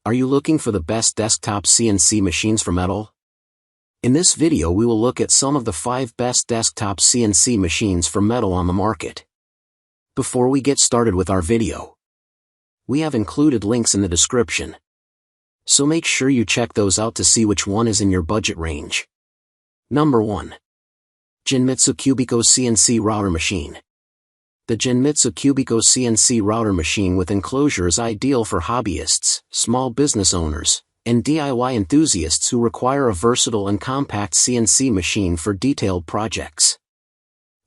Are you looking for the best desktop CNC machines for metal? In this video we will look at some of the 5 best desktop CNC machines for metal on the market. Before we get started with our video, we have included links in the description, so make sure you check those out to see which one is in your budget range. Number 1. Genmitsu Cubiko CNC Router Machine. The Genmitsu Cubiko CNC router machine with enclosure is ideal for hobbyists, small business owners, and DIY enthusiasts who require a versatile and compact CNC machine for detailed projects.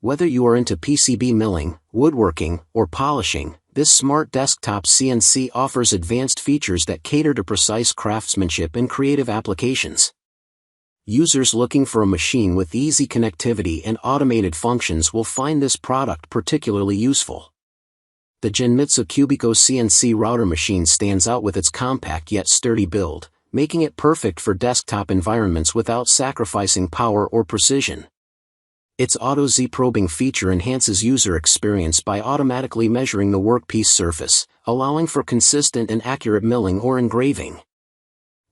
Whether you are into PCB milling, woodworking, or polishing, this smart desktop CNC offers advanced features that cater to precise craftsmanship and creative applications. Users looking for a machine with easy connectivity and automated functions will find this product particularly useful. The Genmitsu Cubiko CNC router machine stands out with its compact yet sturdy build, making it perfect for desktop environments without sacrificing power or precision. Its Auto Z probing feature enhances user experience by automatically measuring the workpiece surface, allowing for consistent and accurate milling or engraving.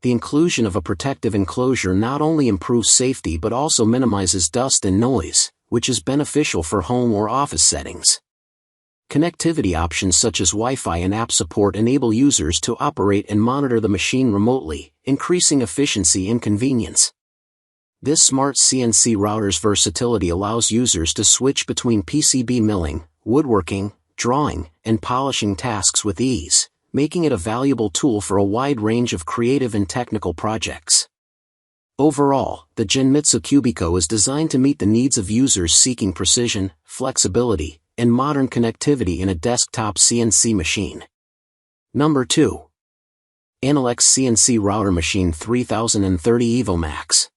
The inclusion of a protective enclosure not only improves safety but also minimizes dust and noise, which is beneficial for home or office settings. Connectivity options such as Wi-Fi and app support enable users to operate and monitor the machine remotely, increasing efficiency and convenience. This smart CNC router's versatility allows users to switch between PCB milling, woodworking, drawing, and polishing tasks with ease, making it a valuable tool for a wide range of creative and technical projects. Overall, the Genmitsu Cubiko is designed to meet the needs of users seeking precision, flexibility, and modern connectivity in a desktop CNC machine. Number 2. Anolex CNC Router Machine 3030 Evo Max.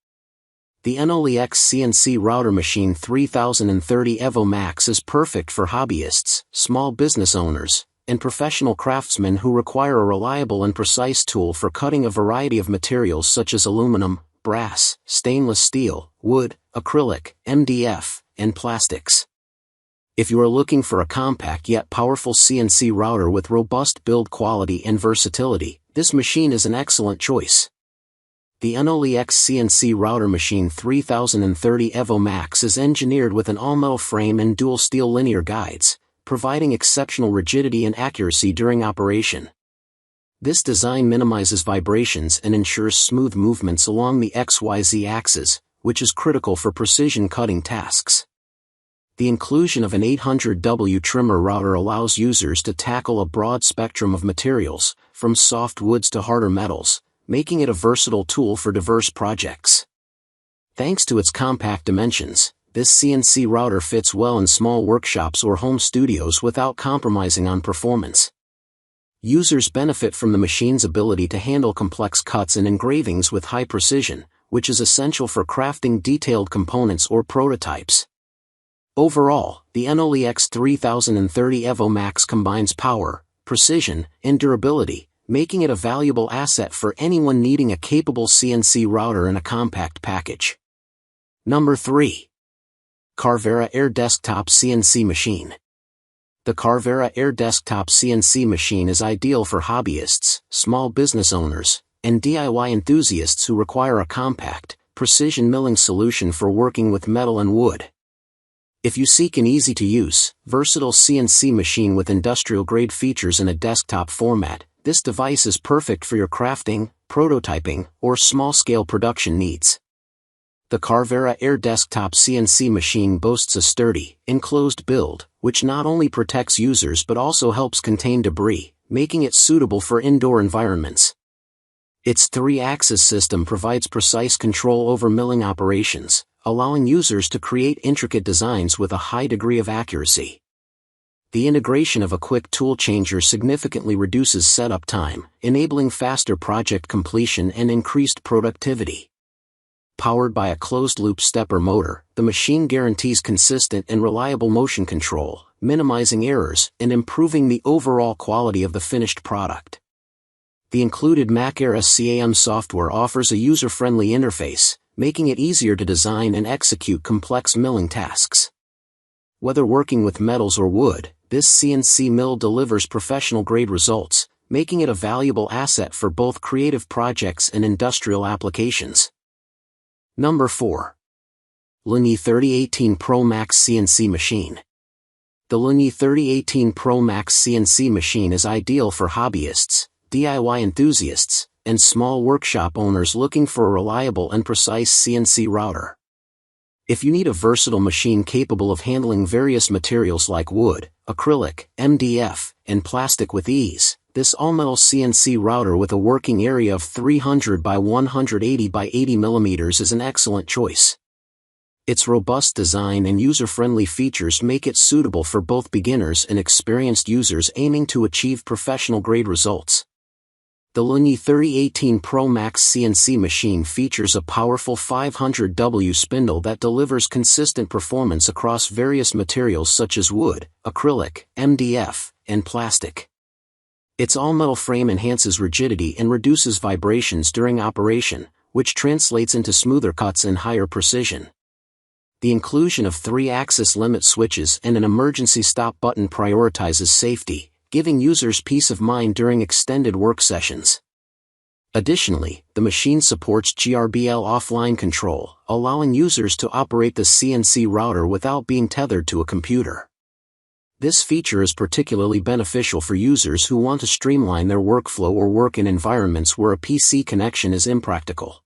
The Anolex CNC Router Machine 3030 Evo Max is perfect for hobbyists, small business owners, and professional craftsmen who require a reliable and precise tool for cutting a variety of materials such as aluminum, brass, stainless steel, wood, acrylic, MDF, and plastics. If you are looking for a compact yet powerful CNC router with robust build quality and versatility, this machine is an excellent choice. The Anolex CNC Router Machine 3030 Evo Max is engineered with an all-metal frame and dual steel linear guides, providing exceptional rigidity and accuracy during operation. This design minimizes vibrations and ensures smooth movements along the XYZ axis, which is critical for precision cutting tasks. The inclusion of an 800W trimmer router allows users to tackle a broad spectrum of materials, from soft woods to harder metals, making it a versatile tool for diverse projects. Thanks to its compact dimensions, this CNC router fits well in small workshops or home studios without compromising on performance. Users benefit from the machine's ability to handle complex cuts and engravings with high precision, which is essential for crafting detailed components or prototypes. Overall, the Anolex 3030 Evo Max combines power, precision, and durability, making it a valuable asset for anyone needing a capable CNC router in a compact package. Number 3. Carvera Air Desktop CNC Machine. The Carvera Air Desktop CNC Machine is ideal for hobbyists, small business owners, and DIY enthusiasts who require a compact, precision milling solution for working with metal and wood. If you seek an easy-to-use, versatile CNC machine with industrial-grade features in a desktop format, this device is perfect for your crafting, prototyping, or small-scale production needs. The Carvera Air Desktop CNC Machine boasts a sturdy, enclosed build, which not only protects users but also helps contain debris, making it suitable for indoor environments. Its 3-axis system provides precise control over milling operations, allowing users to create intricate designs with a high degree of accuracy. The integration of a quick tool changer significantly reduces setup time, enabling faster project completion and increased productivity. Powered by a closed-loop stepper motor, the machine guarantees consistent and reliable motion control, minimizing errors and improving the overall quality of the finished product. The included Mac Era CAM software offers a user-friendly interface, making it easier to design and execute complex milling tasks. Whether working with metals or wood, this CNC mill delivers professional-grade results, making it a valuable asset for both creative projects and industrial applications. Number 4. Lunyee 3018 Pro Max Cnc Machine. The Lunyee 3018 Pro Max Cnc Machine is ideal for hobbyists, DIY enthusiasts, and small workshop owners looking for a reliable and precise CNC router. If you need a versatile machine capable of handling various materials like wood, acrylic, MDF, and plastic with ease, this all-metal CNC router with a working area of 300 by 180 by 80 mm is an excellent choice. Its robust design and user-friendly features make it suitable for both beginners and experienced users aiming to achieve professional-grade results. The Lunyee 3018 Pro Max CNC Machine features a powerful 500W spindle that delivers consistent performance across various materials such as wood, acrylic, MDF, and plastic. Its all-metal frame enhances rigidity and reduces vibrations during operation, which translates into smoother cuts and higher precision. The inclusion of 3-axis limit switches and an emergency stop button prioritizes safety, giving users peace of mind during extended work sessions. Additionally, the machine supports GRBL offline control, allowing users to operate the CNC router without being tethered to a computer. This feature is particularly beneficial for users who want to streamline their workflow or work in environments where a PC connection is impractical.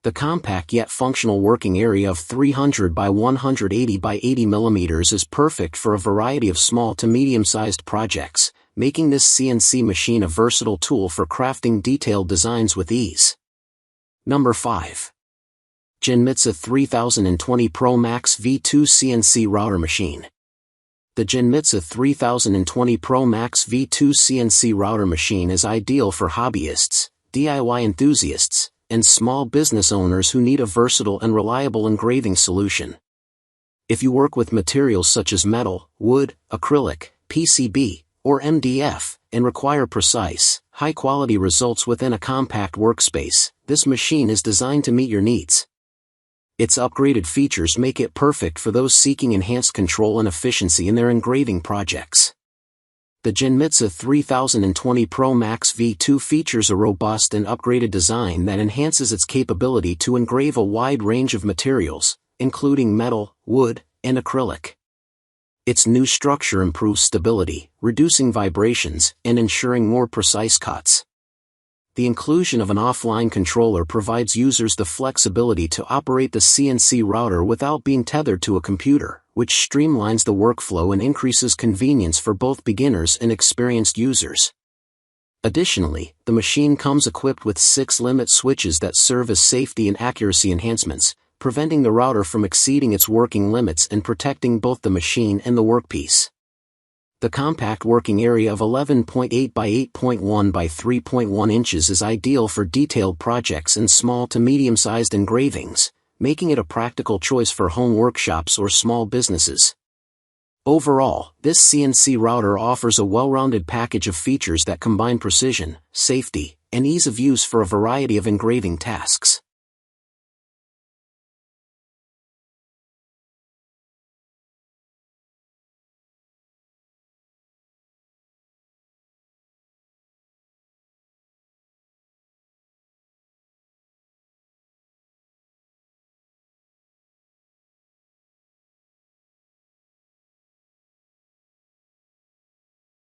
The compact yet functional working area of 300 by 180 by 80 mm is perfect for a variety of small to medium-sized projects, making this CNC machine a versatile tool for crafting detailed designs with ease. Number 5. Genmitsu 3020 Pro Max V2 CNC Router Machine. The Genmitsu 3020 Pro Max V2 CNC Router Machine is ideal for hobbyists, DIY enthusiasts, and small business owners who need a versatile and reliable engraving solution. If you work with materials such as metal, wood, acrylic, PCB, or MDF, and require precise, high-quality results within a compact workspace, this machine is designed to meet your needs. Its upgraded features make it perfect for those seeking enhanced control and efficiency in their engraving projects. The Genmitsu 3020 Pro Max V2 features a robust and upgraded design that enhances its capability to engrave a wide range of materials, including metal, wood, and acrylic. Its new structure improves stability, reducing vibrations, and ensuring more precise cuts. The inclusion of an offline controller provides users the flexibility to operate the CNC router without being tethered to a computer, which streamlines the workflow and increases convenience for both beginners and experienced users. Additionally, the machine comes equipped with 6 limit switches that serve as safety and accuracy enhancements, preventing the router from exceeding its working limits and protecting both the machine and the workpiece. The compact working area of 11.8 by 8.1 by 3.1 inches is ideal for detailed projects and small to medium-sized engravings, making it a practical choice for home workshops or small businesses. Overall, this CNC router offers a well-rounded package of features that combine precision, safety, and ease of use for a variety of engraving tasks.